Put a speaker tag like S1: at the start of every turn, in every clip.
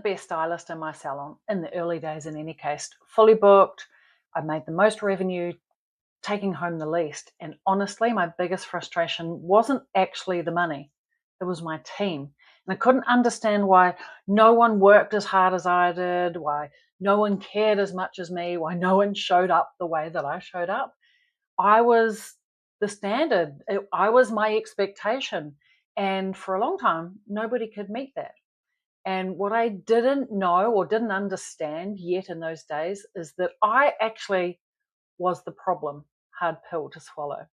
S1: best stylist in my salon, in the early days in any case, fully booked. I made the most revenue, taking home the least. And honestly, my biggest frustration wasn't actually the money. It was my team. And I couldn't understand why no one worked as hard as I did, why no one cared as much as me, why no one showed up the way that I showed up. I was the standard. I was my expectation. And for a long time, nobody could meet that. And what I didn't know or didn't understand yet in those days is that I actually was the problem. Hard pill to swallow.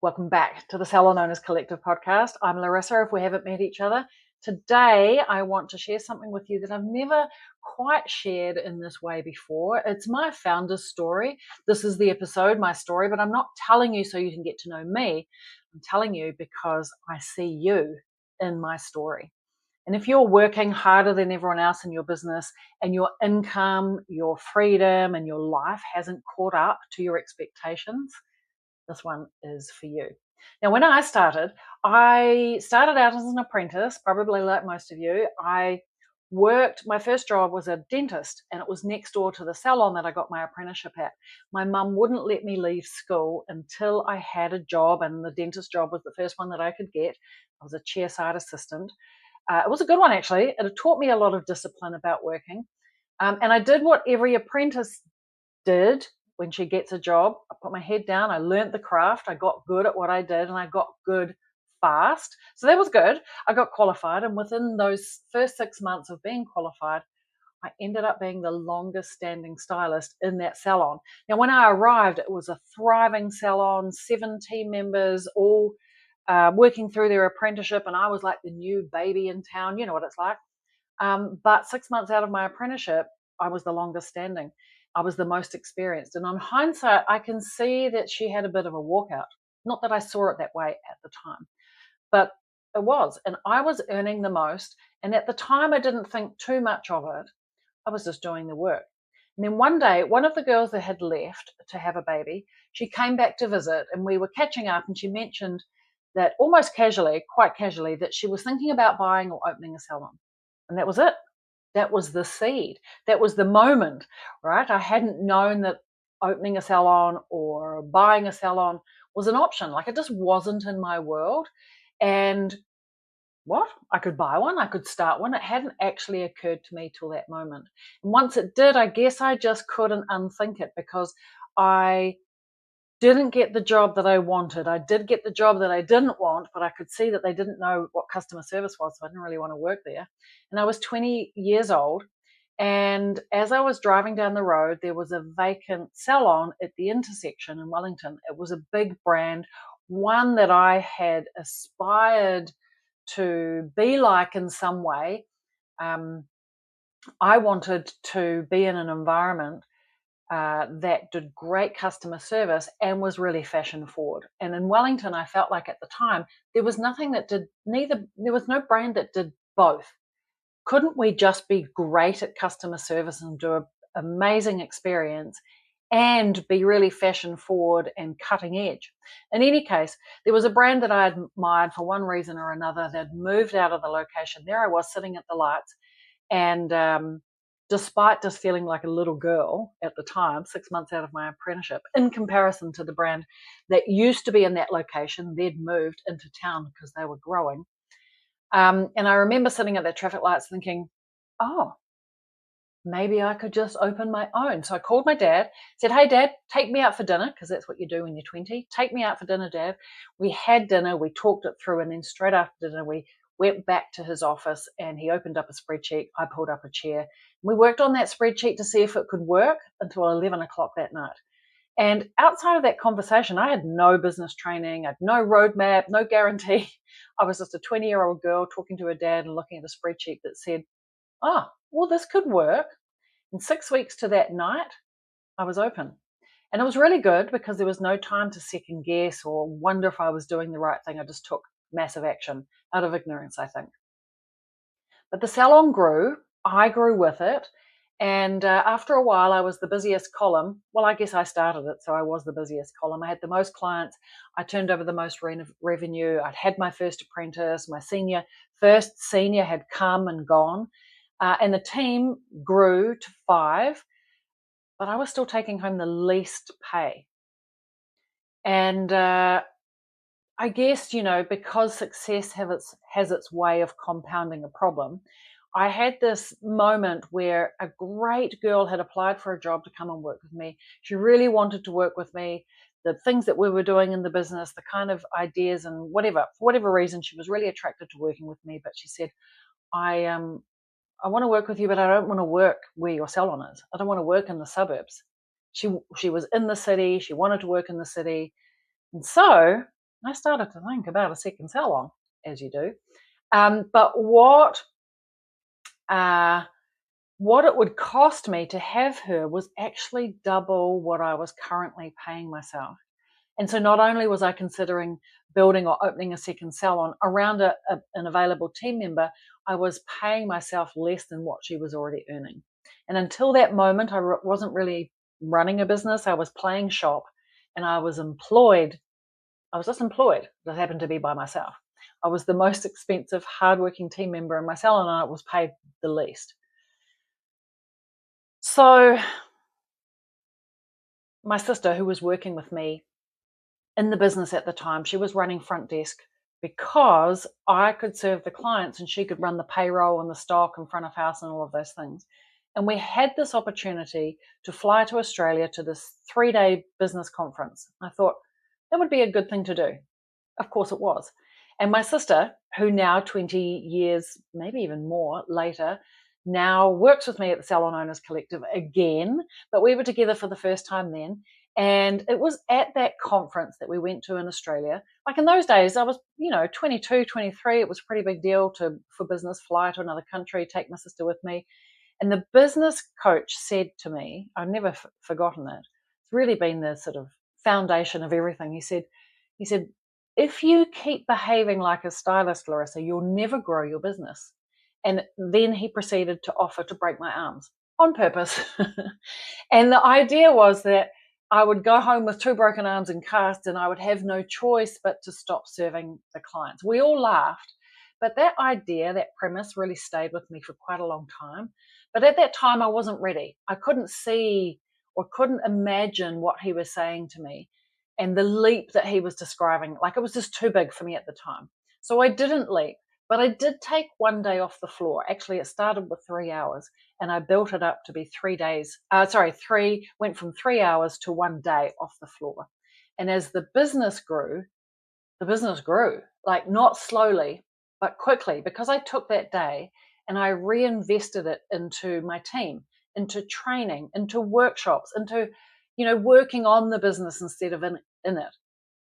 S1: Welcome back to the Salon Owners Collective podcast. I'm Larissa, if we haven't met each other. Today, I want to share something with you that I've never quite shared in this way before. It's my founder's story. This is the episode, my story, but I'm not telling you so you can get to know me. I'm telling you because I see you in my story. And if you're working harder than everyone else in your business and your income, your freedom, and your life hasn't caught up to your expectations, this one is for you. Now, when I started out as an apprentice, probably like most of you. My first job was a dentist, and it was next door to the salon that I got my apprenticeship at. My mum wouldn't let me leave school until I had a job, and the dentist job was the first one that I could get. I was a chairside assistant. It was a good one, actually. It taught me a lot of discipline about working. And I did what every apprentice did when she gets a job. I put my head down, I learnt the craft, I got good at what I did, and I got good fast. So that was good. I got qualified, and within those first 6 months of being qualified, I ended up being the longest standing stylist in that salon. Now, when I arrived, it was a thriving salon, 7 team members, all working through their apprenticeship, and I was like the new baby in town. You know what it's like. But 6 months out of my apprenticeship, I was the longest standing. I was the most experienced. And on hindsight, I can see that she had a bit of a walkout. Not that I saw it that way at the time, but it was. And I was earning the most. And at the time, I didn't think too much of it. I was just doing the work. And then one day, one of the girls that had left to have a baby, she came back to visit, and we were catching up, and she mentioned that almost casually, quite casually, that she was thinking about buying or opening a salon. And that was it. That was the seed. That was the moment, right? I hadn't known that opening a salon or buying a salon was an option. Like, it just wasn't in my world. And what? I could buy one, I could start one. It hadn't actually occurred to me till that moment. And once it did, I guess I just couldn't unthink it, because I didn't get the job that I wanted. I did get the job that I didn't want, but I could see that they didn't know what customer service was, so I didn't really want to work there. And I was 20 years old, and as I was driving down the road, there was a vacant salon at the intersection in Wellington. It was a big brand, one that I had aspired to be like in some way. I wanted to be in an environment that did great customer service and was really fashion forward. And in Wellington, I felt like at the time, there was nothing that did neither. There was no brand that did both. Couldn't we just be great at customer service and do an amazing experience and be really fashion forward and cutting edge? In any case, there was a brand that I admired for one reason or another that moved out of the location. There I was sitting at the lights, and despite just feeling like a little girl at the time, 6 months out of my apprenticeship, in comparison to the brand that used to be in that location, they'd moved into town because they were growing. And I remember sitting at the traffic lights thinking, oh, maybe I could just open my own. So I called my dad, said, hey, Dad, take me out for dinner, because that's what you do when you're 20. Take me out for dinner, Dad. We had dinner, we talked it through, and then straight after dinner, we went back to his office, and he opened up a spreadsheet. I pulled up a chair. We worked on that spreadsheet to see if it could work until 11 o'clock that night. And outside of that conversation, I had no business training, I had no roadmap, no guarantee. I was just a 20-year-old girl talking to her dad and looking at a spreadsheet that said, oh, well, this could work. In 6 weeks to that night, I was open. And it was really good because there was no time to second guess or wonder if I was doing the right thing. I just took massive action out of ignorance, I think. But the salon grew. I grew with it. And after a while, I was the busiest column. Well, I guess I started it, so I was the busiest column. I had the most clients. I turned over the most revenue. I'd had my first apprentice. My first senior had come and gone. and the team grew to 5, but I was still taking home the least pay. And I guess, because success has its way of compounding a problem, I had this moment where a great girl had applied for a job to come and work with me. She really wanted to work with me. The things that we were doing in the business, the kind of ideas and whatever, for whatever reason, she was really attracted to working with me. But she said, I want to work with you, but I don't want to work where your salon is. I don't want to work in the suburbs. She was in the city. She wanted to work in the city. And so I started to think about a second salon, as you do. But what it would cost me to have her was actually double what I was currently paying myself. And so not only was I considering building or opening a second salon around an available team member, I was paying myself less than what she was already earning. And until that moment, I wasn't really running a business. I was playing shop and I was employed. I was just employed. That happened to be by myself. I was the most expensive, hardworking team member in my salon, and I was paid the least. So my sister, who was working with me in the business at the time, she was running front desk because I could serve the clients and she could run the payroll and the stock and front of house and all of those things. And we had this opportunity to fly to Australia to this 3-day business conference. I thought that would be a good thing to do. Of course it was. And my sister, who now 20 years, maybe even more later, now works with me at the Salon Owners Collective again, but we were together for the first time then. And it was at that conference that we went to in Australia. Like in those days, I was, 22, 23. It was a pretty big deal for business, fly to another country, take my sister with me. And the business coach said to me, I've never forgotten it. It's really been the sort of foundation of everything. He said, if you keep behaving like a stylist, Larissa, you'll never grow your business. And then he proceeded to offer to break my arms on purpose. And the idea was that I would go home with 2 broken arms and cast, and I would have no choice but to stop serving the clients. We all laughed, but that idea, that premise really stayed with me for quite a long time. But at that time, I wasn't ready. I couldn't see or couldn't imagine what he was saying to me and the leap that he was describing. Like, it was just too big for me at the time. So I didn't leap, but I did take 1 day off the floor. Actually, it started with 3 hours and I built it up to be 3 days. Went from 3 hours to 1 day off the floor. And as the business grew, like not slowly, but quickly, because I took that day and I reinvested it into my team, into training, into workshops, into, working on the business instead of in it,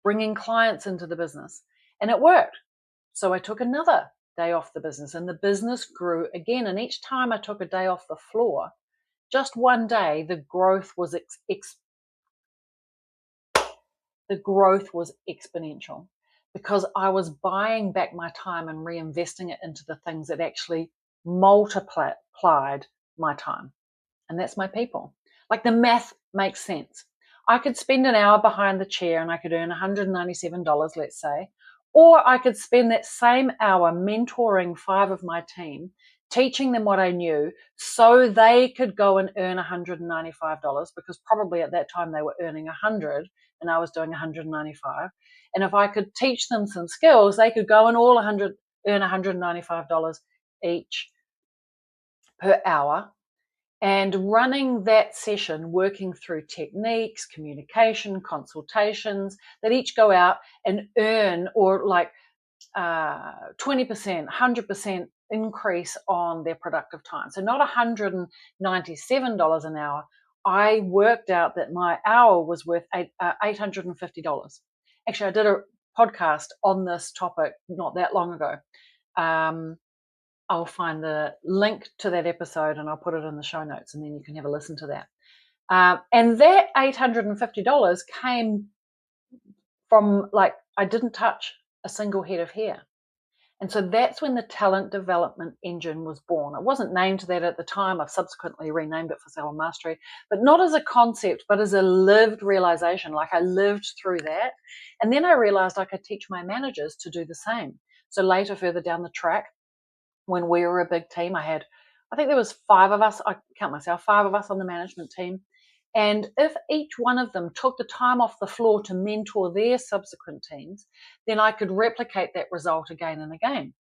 S1: bringing clients into the business. And it worked. So I took another day off the business and the business grew again. And each time I took a day off the floor, just 1 day, the growth was exponential because I was buying back my time and reinvesting it into the things that actually multiplied my time. And that's my people. Like, the math makes sense. I could spend an hour behind the chair and I could earn $197, let's say, or I could spend that same hour mentoring 5 of my team, teaching them what I knew so they could go and earn $195, because probably at that time they were earning 100 and I was doing 195. And if I could teach them some skills, they could go and earn $195 each per hour. And running that session, working through techniques, communication, consultations, that each go out and earn, or like 20%, 100% increase on their productive time. So not $197 an hour. I worked out that my hour was worth $850. Actually, I did a podcast on this topic not that long ago. I'll find the link to that episode and I'll put it in the show notes, and then you can have a listen to that. And that $850 came from, like, I didn't touch a single head of hair. And so that's when the talent development engine was born. It wasn't named that at the time. I've subsequently renamed it for Salon Mastery, but not as a concept, but as a lived realization. Like, I lived through that. And then I realized I could teach my managers to do the same. So later, further down the track, when we were a big team, I had I think there was 5 of us, I count myself, 5 of us on the management team. And if each one of them took the time off the floor to mentor their subsequent teams, then I could replicate that result again and again.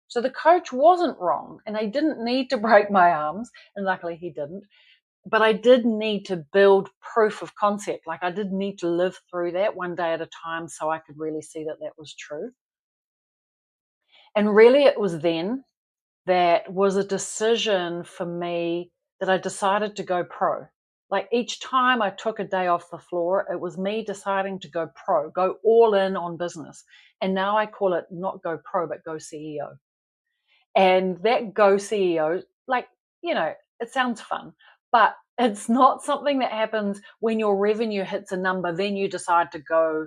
S1: So the coach wasn't wrong, and I didn't need to break my arms, and luckily he didn't. But I did need to build proof of concept. Like, I did need to live through that one day at a time so I could really see that that was true. And really, it was then that was a decision for me that I decided to go pro. Like, each time I took a day off the floor, it was me deciding to go pro, go all in on business. And now I call it not go pro, but go CEO. And that go CEO, like, it sounds fun, but it's not something that happens when your revenue hits a number, then you decide to go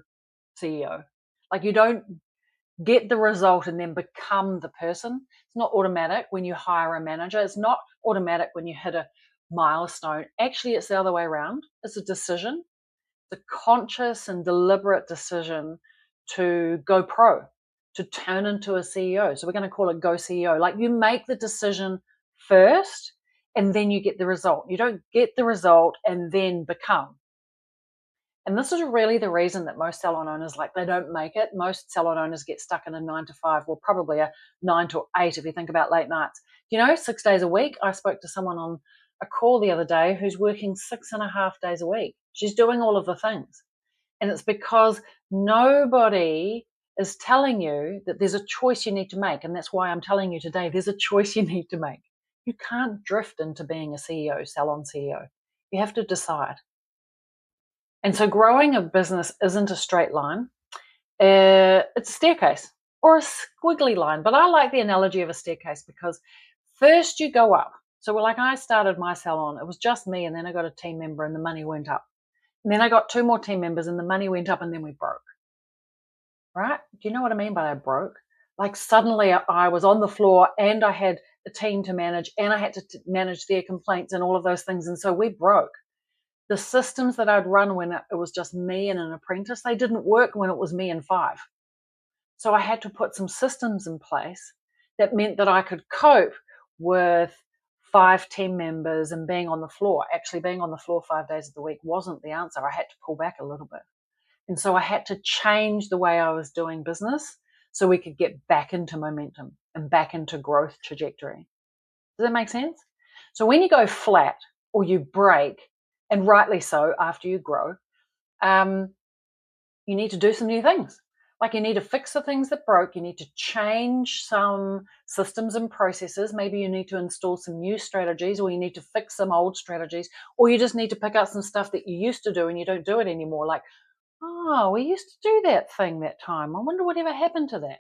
S1: CEO. Like, you don't get the result and then become the person. It's not automatic when you hire a manager. It's not automatic when you hit a milestone. Actually, it's the other way around. It's a decision. It's a conscious and deliberate decision to go pro, to turn into a CEO. So we're going to call it go CEO. Like, you make the decision first and then you get the result. You don't get the result and then become. And this is really the reason that most salon owners, like, they don't make it. Most salon owners get stuck in a 9 to 5, well, probably a 9 to 8 if you think about late nights. 6 days a week. I spoke to someone on a call the other day who's working 6.5 days a week. She's doing all of the things. And it's because nobody is telling you that there's a choice you need to make. And that's why I'm telling you today, there's a choice you need to make. You can't drift into being a CEO, salon CEO. You have to decide. And so growing a business isn't a straight line. It's a staircase or a squiggly line. But I like the analogy of a staircase because first you go up. So like, I started my salon, it was just me, and then I got a team member and the money went up. And then I got 2 more team members and the money went up, and then we broke. Right? Do you know what I mean by I broke? Like, suddenly I was on the floor and I had a team to manage and I had to manage their complaints and all of those things. And so we broke. The systems that I'd run when it was just me and an apprentice, they didn't work when it was me and 5. So I had to put some systems in place that meant that I could cope with 5 team members and being on the floor. Actually, being on the floor 5 days of the week wasn't the answer. I had to pull back a little bit. And so I had to change the way I was doing business so we could get back into momentum and back into growth trajectory. Does that make sense? So when you go flat or you break, and rightly so, after you grow, you need to do some new things. Like, you need to fix the things that broke. You need to change some systems and processes. Maybe you need to install some new strategies, or you need to fix some old strategies, or you just need to pick up some stuff that you used to do and you don't do it anymore. Like, oh, we used to do that thing that time. I wonder whatever happened to that.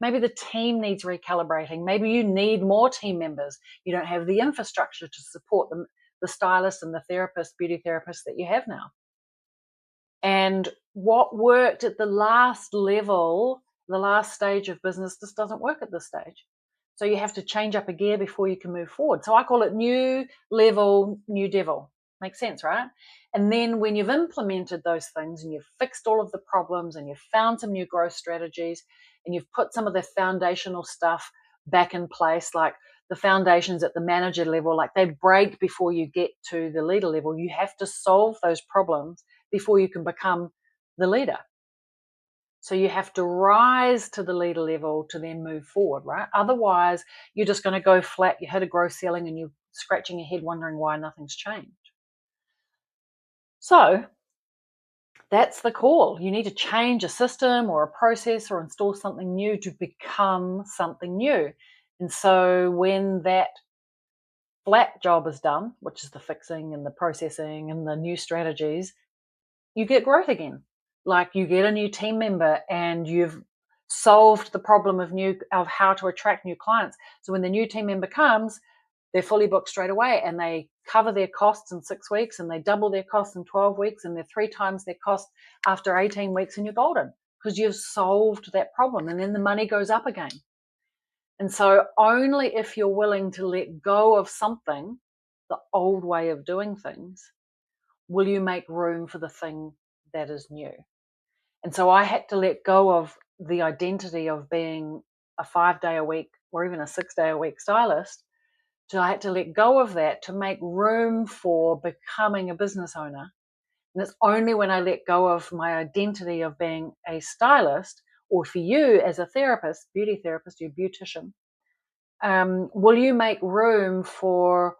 S1: Maybe the team needs recalibrating. Maybe you need more team members. You don't have the infrastructure to support them, the stylist and the therapist, beauty therapist that you have now. And what worked at the last level, the last stage of business, just doesn't work at this stage. So you have to change up a gear before you can move forward. So I call it new level, new devil. Makes sense, right? And then when you've implemented those things and you've fixed all of the problems and you've found some new growth strategies and you've put some of the foundational stuff back in place, like the foundations at the manager level, like they break before you get to the leader level. You have to solve those problems before you can become the leader. So you have to rise to the leader level to then move forward, right? Otherwise, you're just going to go flat. You hit a growth ceiling and you're scratching your head wondering why nothing's changed. So that's the call. You need to change a system or a process or install something new to become something new. And so when that flat job is done, which is the fixing and the processing and the new strategies, you get growth again. Like, you get a new team member and you've solved the problem of how to attract new clients. So when the new team member comes, they're fully booked straight away and they cover their costs in 6 weeks and they double their costs in 12 weeks and they're 3 times their cost after 18 weeks, and you're golden because you've solved that problem, and then the money goes up again. And so only if you're willing to let go of something, the old way of doing things, will you make room for the thing that is new. And so I had to let go of the identity of being a 5-day a week or even a 6-day a week stylist So I had to let go of that to make room for becoming a business owner. And it's only when I let go of my identity of being a stylist, or for you as a therapist, beauty therapist, you're a beautician, will you make room for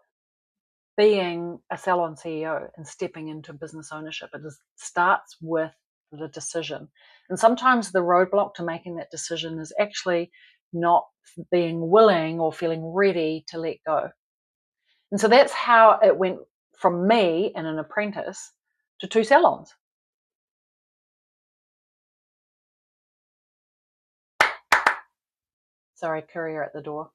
S1: being a salon CEO and stepping into business ownership? It starts with the decision. And sometimes the roadblock to making that decision is actually not being willing or feeling ready to let go. And so that's how it went from me and an apprentice to 2 salons. Sorry, courier at the door.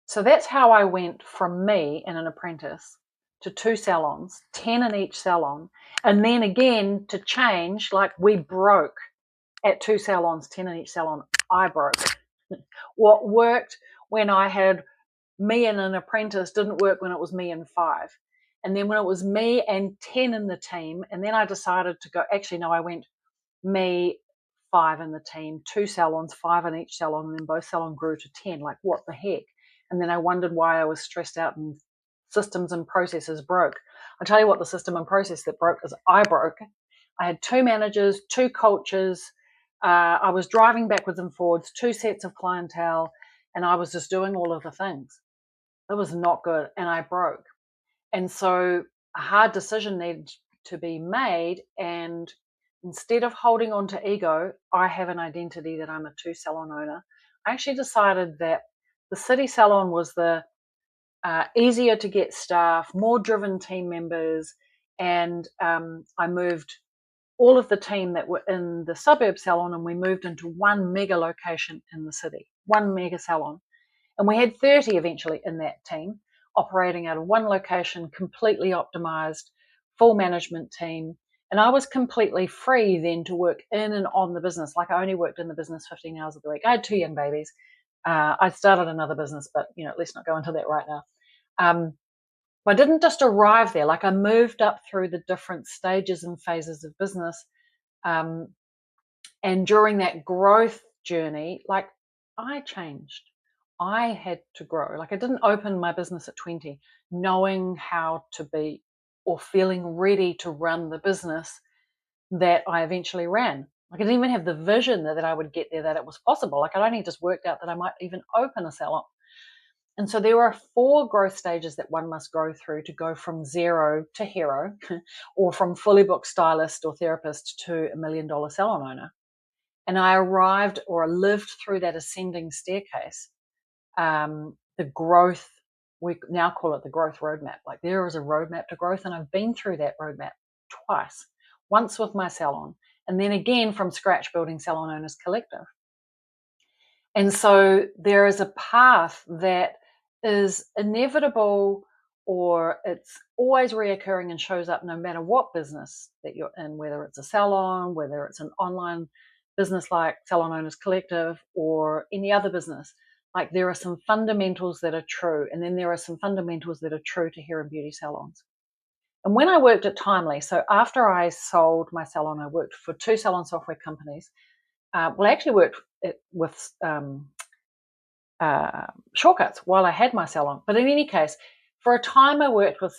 S1: So that's how I went from me and an apprentice to 2 salons, 10 in each salon. And then again to change, like we broke at 2 salons, 10 in each salon. I broke. What worked when I had me and an apprentice didn't work when it was me and 5. And then when it was me and 10 in the team, and then I decided to go, actually, no, I went me, 5 in the team, 2 salons, 5 in each salon, and then both salons grew to 10. Like, what the heck? And then I wondered why I was stressed out and systems and processes broke. I'll tell you what the system and process that broke is I broke. I had 2 managers, 2 cultures. I was driving backwards and forwards, 2 sets of clientele, and I was just doing all of the things. It was not good, and I broke. And so a hard decision needed to be made. And instead of holding on to ego, I have an identity that I'm a 2 salon owner. I actually decided that the city salon was the easier to get staff, more driven team members. And I moved all of the team that were in the suburb salon, and we moved into one mega location in the city, one mega salon. And we had 30 eventually in that team operating out of one location, completely optimized, full management team. And I was completely free then to work in and on the business. Like I only worked in the business 15 hours of the week. I had 2 young babies. I started another business, but let's not go into that right now. I didn't just arrive there. Like I moved up through the different stages and phases of business. And during that growth journey, like I changed. I had to grow. Like I didn't open my business at 20 knowing how to be or feeling ready to run the business that I eventually ran. Like I didn't even have the vision that I would get there, that it was possible. Like I'd only just worked out that I might even open a salon. And so there are 4 growth stages that one must go through to go from 0 to hero or from fully booked stylist or therapist to $1 million salon owner. And I arrived or lived through that ascending staircase. The growth, we now call it the growth roadmap. Like there is a roadmap to growth, and I've been through that roadmap twice. Once with my salon, and then again from scratch building Salon Owners Collective. And so there is a path that is inevitable, or it's always reoccurring and shows up no matter what business that you're in, whether it's a salon, whether it's an online business like Salon Owners Collective or any other business. Like there are some fundamentals that are true, and then there are some fundamentals that are true to hair and beauty salons. And when I worked at Timely, so after I sold my salon, I worked for 2 salon software companies. I actually worked with shortcuts while I had my salon. But in any case, for a time I worked with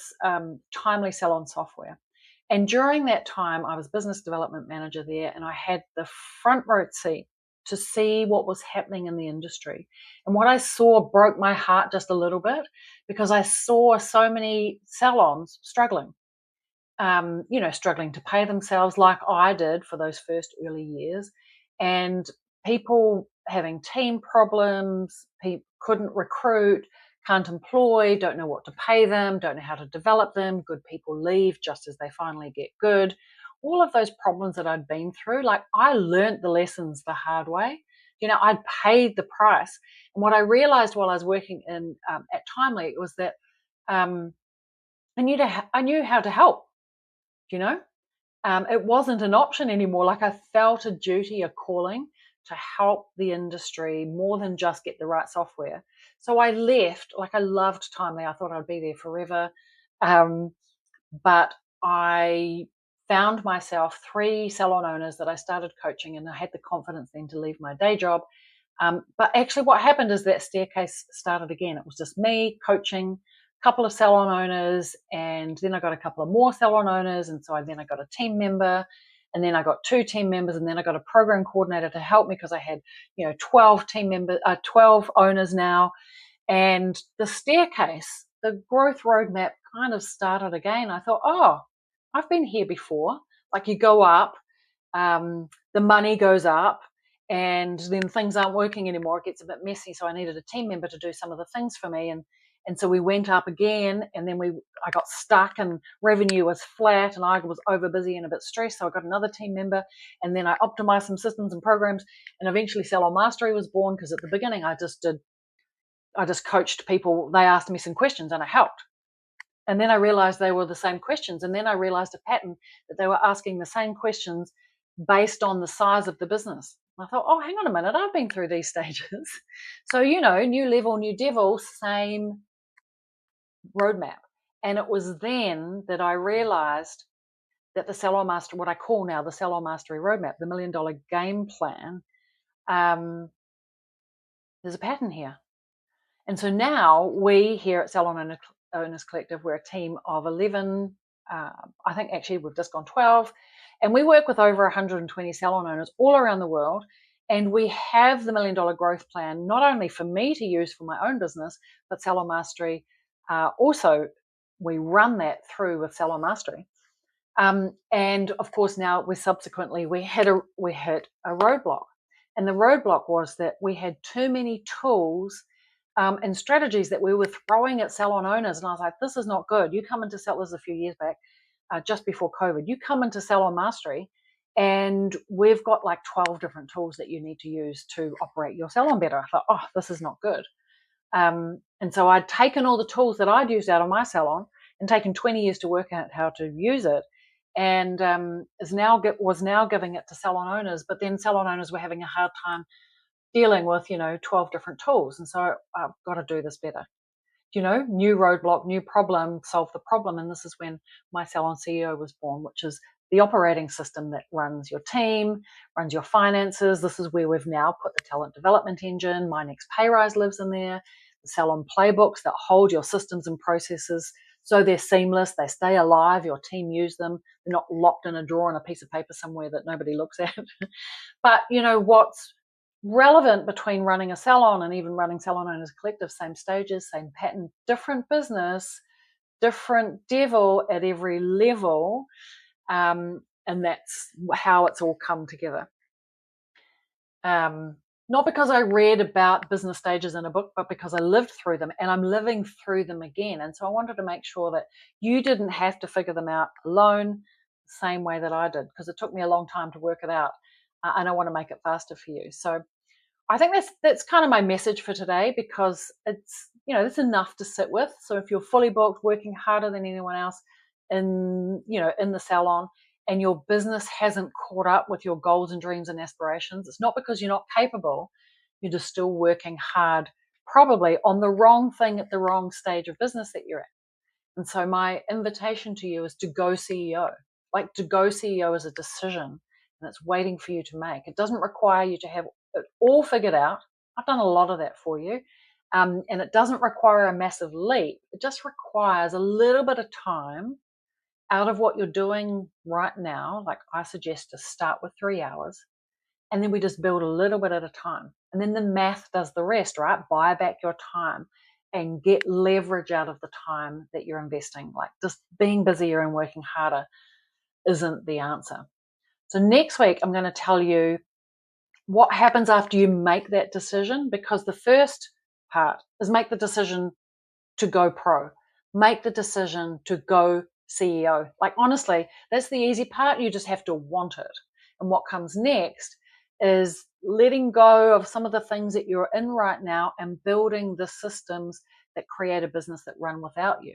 S1: Timely Salon Software. And during that time, I was business development manager there, and I had the front row seat to see what was happening in the industry. And what I saw broke my heart just a little bit, because I saw so many salons struggling, struggling to pay themselves like I did for those first early years, and people having team problems, people couldn't recruit, can't employ, don't know what to pay them, don't know how to develop them, good people leave just as they finally get good. All of those problems that I'd been through, like I learned the lessons the hard way. I'd paid the price. And what I realized while I was working in at Timely was that I knew how to help. you know it wasn't an option anymore. Like I felt a duty, a calling to help the industry more than just get the right software. So I left. Like I loved Timely. I thought I'd be there forever. But I found myself 3 salon owners that I started coaching, and I had the confidence then to leave my day job But actually what happened is that staircase started again. It was just me coaching a couple of salon owners, and then I got a couple of more salon owners, and so then I got a team member, and then I got 2 team members, and then I got a program coordinator to help me because I had 12 team members, 12 owners now. And the staircase, the growth roadmap kind of started again. I thought, oh, I've been here before. Like, you go up, the money goes up, and then things aren't working anymore. It gets a bit messy. So I needed a team member to do some of the things for me. And so we went up again, and then I got stuck, and revenue was flat, and I was over busy and a bit stressed. So I got another team member, and then I optimized some systems and programs, and eventually Salon Mastery was born, because at the beginning I just coached people. They asked me some questions and I helped. And then I realized they were the same questions. And then I realized a pattern, that they were asking the same questions based on the size of the business. I thought, oh, hang on a minute, I've been through these stages. So, new level, new devil, same roadmap. And it was then that I realized that the Salon Master, what I call now the Salon Mastery Roadmap, the $1 Million Game Plan, there's a pattern here. And so now we here at Salon Owners Collective, we're a team of 11. I think actually we've just gone 12. And we work with over 120 salon owners all around the world. And we have the $1 Million Growth Plan, not only for me to use for my own business, but Salon Mastery. Also, we run that through with Salon Mastery. And of course, now we hit a roadblock. And the roadblock was that we had too many tools and strategies that we were throwing at salon owners. And I was like, this is not good. You come into this a few years back, just before COVID, you come into Salon Mastery, and we've got like 12 different tools that you need to use to operate your salon better. I thought, oh, this is not good. And so I'd taken all the tools that I'd used out of my salon and taken 20 years to work out how to use it, and was now giving it to salon owners. But then salon owners were having a hard time dealing with 12 different tools. And so I've got to do this better. New roadblock, new problem, solve the problem. And this is when my Salon CEO was born, which is the operating system that runs your team, runs your finances. This is where we've now put the talent development engine. My Next Pay Rise lives in there. The salon playbooks that hold your systems and processes so they're seamless, they stay alive, your team use them. They're not locked in a drawer on a piece of paper somewhere that nobody looks at. But what's relevant between running a salon and even running Salon Owners Collective, same stages, same pattern, different business, different devil at every level. And that's how it's all come together. Not because I read about business stages in a book, but because I lived through them, and I'm living through them again. And so I wanted to make sure that you didn't have to figure them out alone the same way that I did, because it took me a long time to work it out. And I want to make it faster for you. So I think that's kind of my message for today, because it's, it's enough to sit with. So if you're fully booked, working harder than anyone else in the salon, and your business hasn't caught up with your goals and dreams and aspirations, it's not because you're not capable. You're just still working hard, probably on the wrong thing at the wrong stage of business that you're at. And so my invitation to you is to go CEO. Like, to go CEO is a decision, and it's waiting for you to make. It doesn't require you to have it all figured out. I've done a lot of that for you. And it doesn't require a massive leap. It just requires a little bit of time out of what you're doing right now. Like, I suggest to start with 3 hours, and then we just build a little bit at a time. And then the math does the rest, right? Buy back your time and get leverage out of the time that you're investing. Like, just being busier and working harder isn't the answer. So next week, I'm going to tell you what happens after you make that decision, because the first part is make the decision to go pro, make the decision to go CEO. Like, honestly, that's the easy part. You just have to want it. And what comes next is letting go of some of the things that you're in right now and building the systems that create a business that run without you,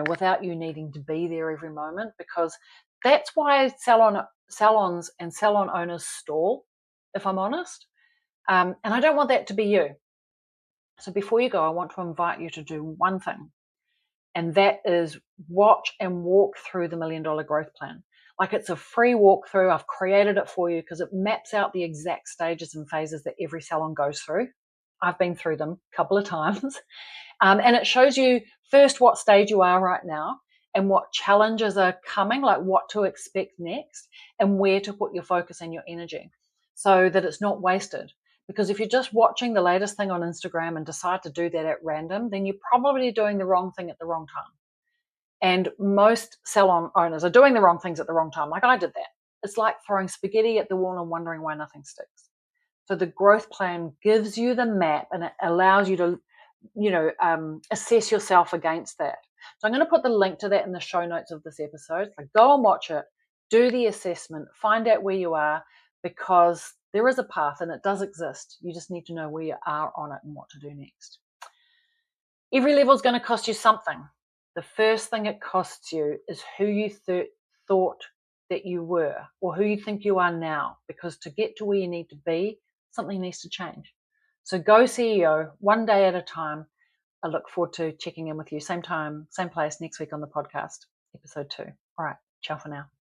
S1: without you needing to be there every moment, because that's why salons and salon owners stall, if I'm honest. And I don't want that to be you. So before you go, I want to invite you to do one thing, and that is watch and walk through the $1 Million Growth Plan. Like, it's a free walkthrough. I've created it for you because it maps out the exact stages and phases that every salon goes through. I've been through them a couple of times. And it shows you first what stage you are right now and what challenges are coming, like what to expect next and where to put your focus and your energy so that it's not wasted. Because if you're just watching the latest thing on Instagram and decide to do that at random, then you're probably doing the wrong thing at the wrong time. And most salon owners are doing the wrong things at the wrong time. Like I did that. It's like throwing spaghetti at the wall and wondering why nothing sticks. So the growth plan gives you the map and it allows you to, assess yourself against that. So I'm going to put the link to that in the show notes of this episode. So go and watch it, do the assessment, find out where you are, because there is a path and it does exist. You just need to know where you are on it and what to do next. Every level is going to cost you something. The first thing it costs you is who you thought that you were or who you think you are now, because to get to where you need to be, something needs to change. So go CEO, one day at a time. I look forward to checking in with you. Same time, same place next week on the podcast, episode 2. All right. Ciao for now.